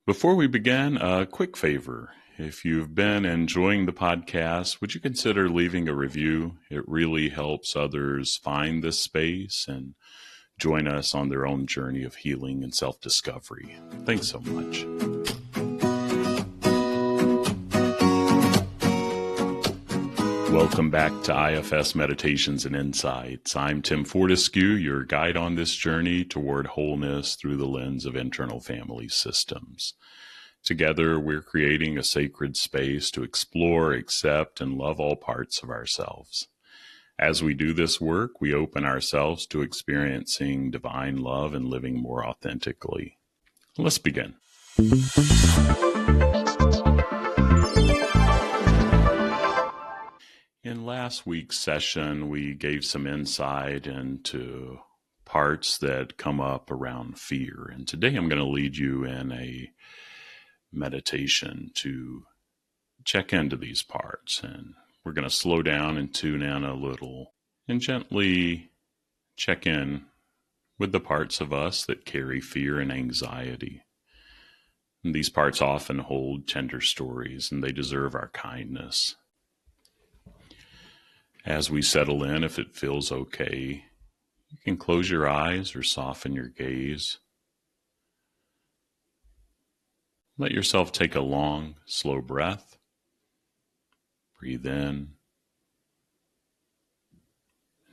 Before we begin, a quick favor. If you've been enjoying the podcast, would you consider leaving a review? It really helps others find this space and join us on their own journey of healing and self-discovery. Thanks so much. Welcome back to IFS Meditations and Insights. I'm Tim Fortescue, your guide on this journey toward wholeness through the lens of internal family systems. Together, we're creating a sacred space to explore, accept, and love all parts of ourselves. As we do this work, we open ourselves to experiencing divine love and living more authentically. Let's begin. In last week's session, we gave some insight into parts that come up around fear. And today I'm going to lead you in a meditation to check into these parts. And we're going to slow down and tune in a little and gently check in with the parts of us that carry fear and anxiety. And these parts often hold tender stories, and they deserve our kindness. As we settle in, if it feels okay, you can close your eyes or soften your gaze. Let yourself take a long, slow breath. Breathe in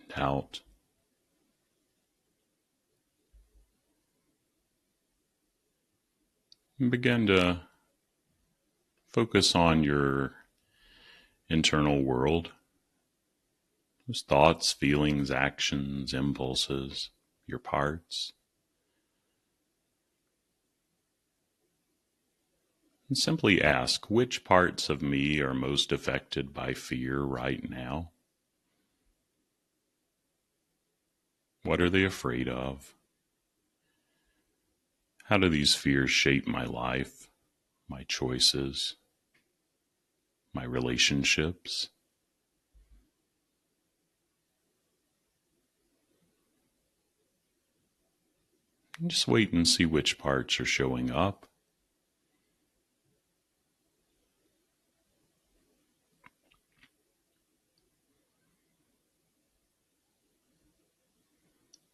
and out. And begin to focus on your internal world. Those thoughts, feelings, actions, impulses, your parts. And simply ask, which parts of me are most affected by fear right now? What are they afraid of? How do these fears shape my life, my choices, my relationships? And just wait and see which parts are showing up.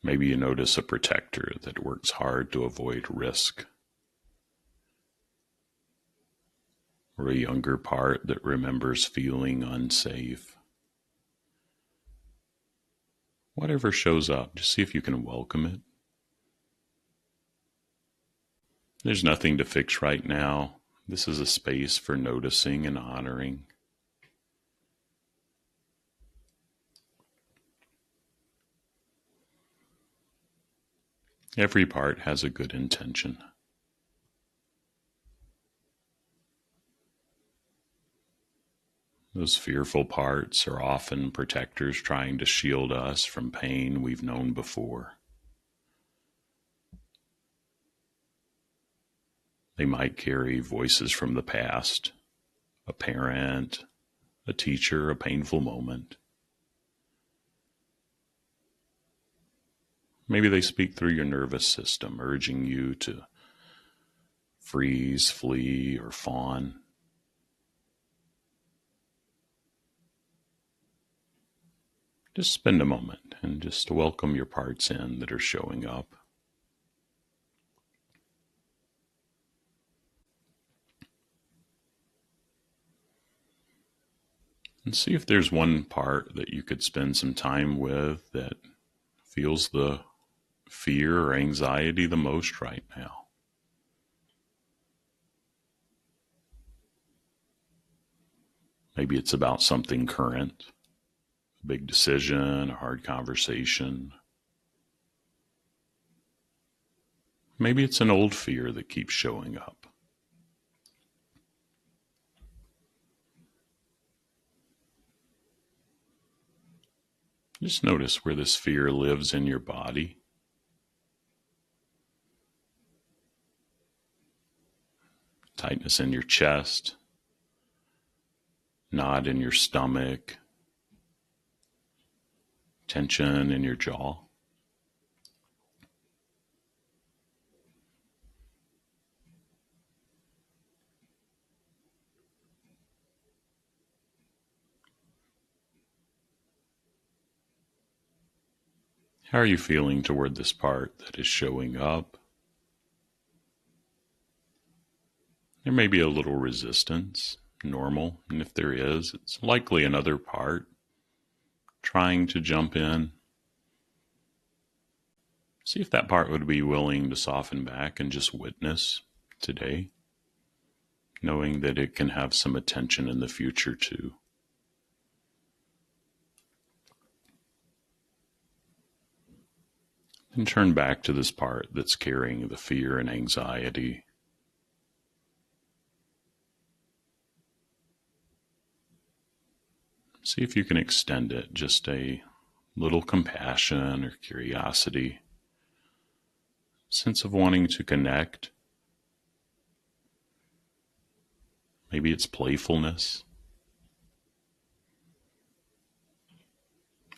Maybe you notice a protector that works hard to avoid risk, or a younger part that remembers feeling unsafe. Whatever shows up, just see if you can welcome it. There's nothing to fix right now. This is a space for noticing and honoring. Every part has a good intention. Those fearful parts are often protectors trying to shield us from pain we've known before. They might carry voices from the past, a parent, a teacher, a painful moment. Maybe they speak through your nervous system, urging you to freeze, flee, or fawn. Just spend a moment and just welcome your parts in that are showing up. And see if there's one part that you could spend some time with that feels the fear or anxiety the most right now. Maybe it's about something current, a big decision, a hard conversation. Maybe it's an old fear that keeps showing up. Just notice where this fear lives in your body. Tightness in your chest, knot in your stomach, tension in your jaw. How are you feeling toward this part that is showing up? There may be a little resistance, normal, and if there is, it's likely another part trying to jump in. See if that part would be willing to soften back and just witness today, knowing that it can have some attention in the future too. And turn back to this part that's carrying the fear and anxiety. See if you can extend it, just a little compassion or curiosity, sense of wanting to connect. Maybe it's playfulness.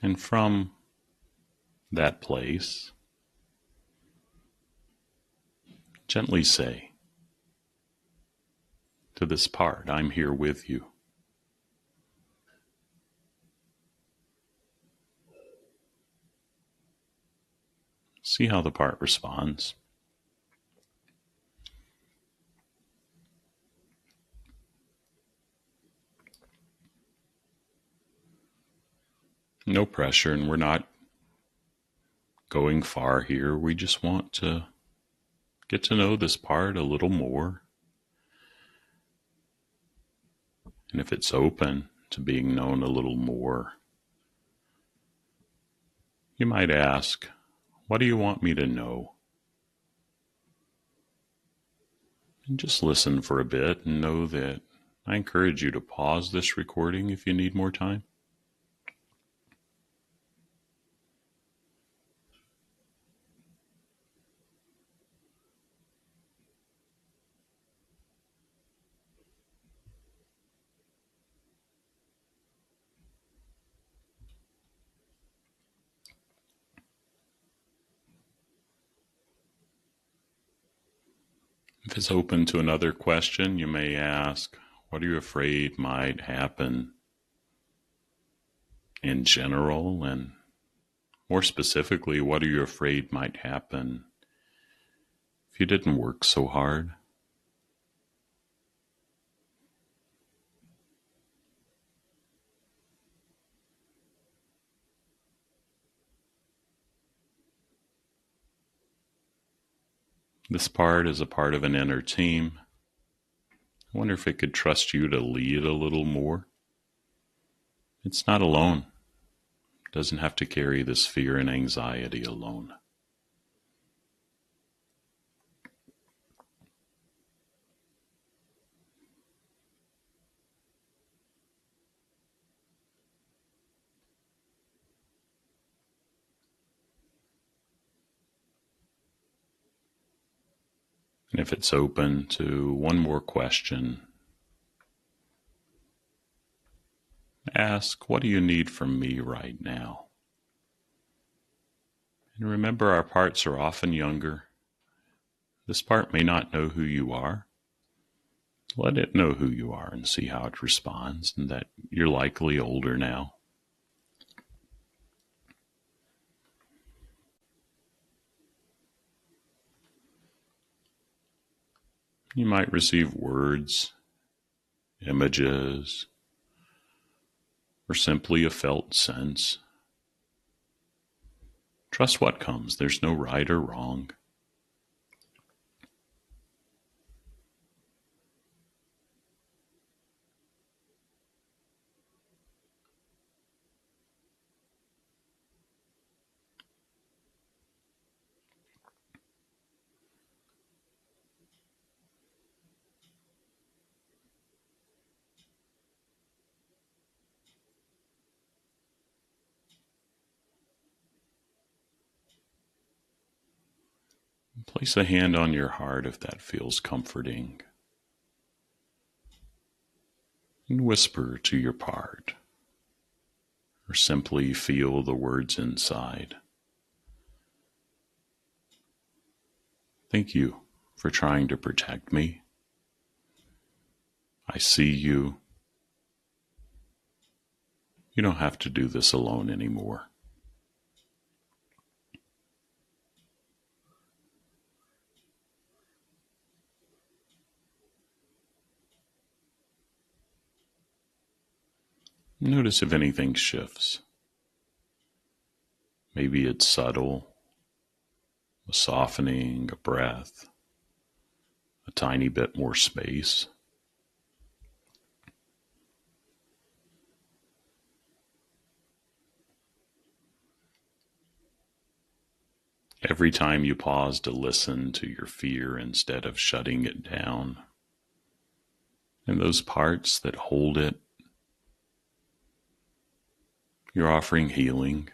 And from that place, gently say to this part, I'm here with you. See how the part responds. No pressure, and we're not going far here. We just want to get to know this part a little more. And if it's open to being known a little more, you might ask, what do you want me to know? And just listen for a bit and know that I encourage you to pause this recording if you need more time. If it's open to another question, you may ask, what are you afraid might happen in general? And more specifically, what are you afraid might happen if you didn't work so hard? This part is a part of an inner team. I wonder if it could trust you to lead a little more. It's not alone. It doesn't have to carry this fear and anxiety alone. And if it's open to one more question, ask, what do you need from me right now? And remember, our parts are often younger. This part may not know who you are. Let it know who you are and see how it responds, and that you're likely older now. You might receive words, images, or simply a felt sense. Trust what comes. There's no right or wrong. Place a hand on your heart if that feels comforting. And whisper to your part, or simply feel the words inside. Thank you for trying to protect me. I see you. You don't have to do this alone anymore. Notice if anything shifts. Maybe it's subtle, a softening, a breath, a tiny bit more space. Every time you pause to listen to your fear instead of shutting it down, and those parts that hold it, you're offering healing.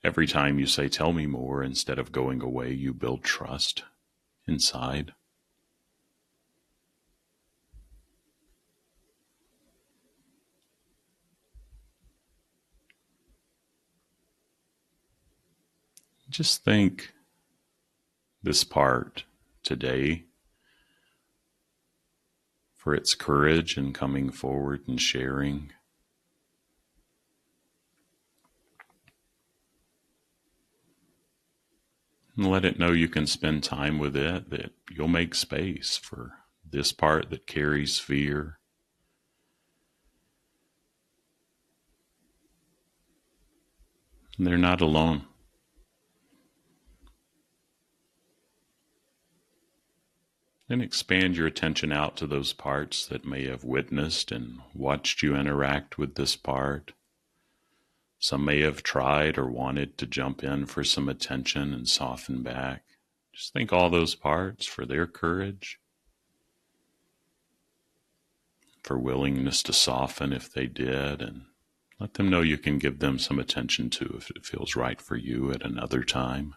Every time you say, "Tell me more," instead of going away, you build trust inside. Just think this part today for its courage in coming forward and sharing. And let it know you can spend time with it, that you'll make space for this part that carries fear. And they're not alone. Then expand your attention out to those parts that may have witnessed and watched you interact with this part. Some may have tried or wanted to jump in for some attention and soften back. Just thank all those parts for their courage, for willingness to soften if they did, and let them know you can give them some attention too if it feels right for you at another time.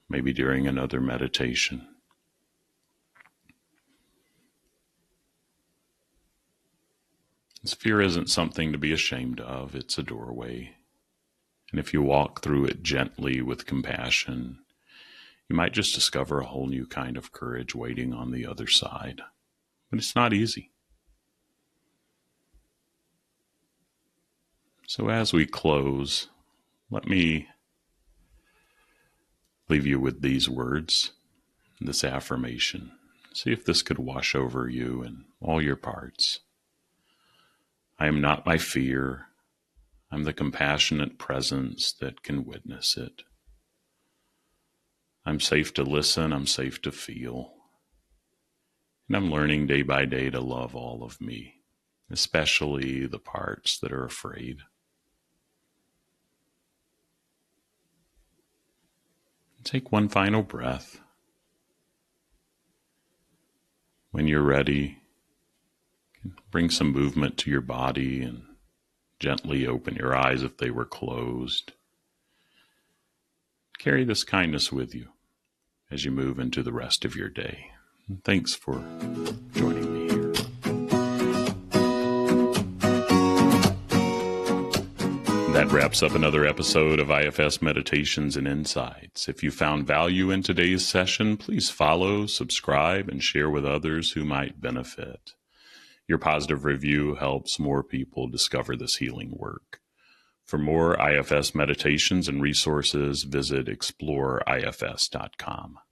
Maybe during another meditation. This fear isn't something to be ashamed of. It's a doorway. And if you walk through it gently with compassion, you might just discover a whole new kind of courage waiting on the other side. But it's not easy. So as we close, let me leave you with these words, this affirmation. See if this could wash over you and all your parts. I am not my fear. I'm the compassionate presence that can witness it. I'm safe to listen. I'm safe to feel. And I'm learning day by day to love all of me, especially the parts that are afraid. Take one final breath. When you're ready, bring some movement to your body and gently open your eyes if they were closed. Carry this kindness with you as you move into the rest of your day. And thanks for joining me here. That wraps up another episode of IFS Meditations and Insights. If you found value in today's session, please follow, subscribe, and share with others who might benefit. Your positive review helps more people discover this healing work. For more IFS meditations and resources, visit exploreifs.com.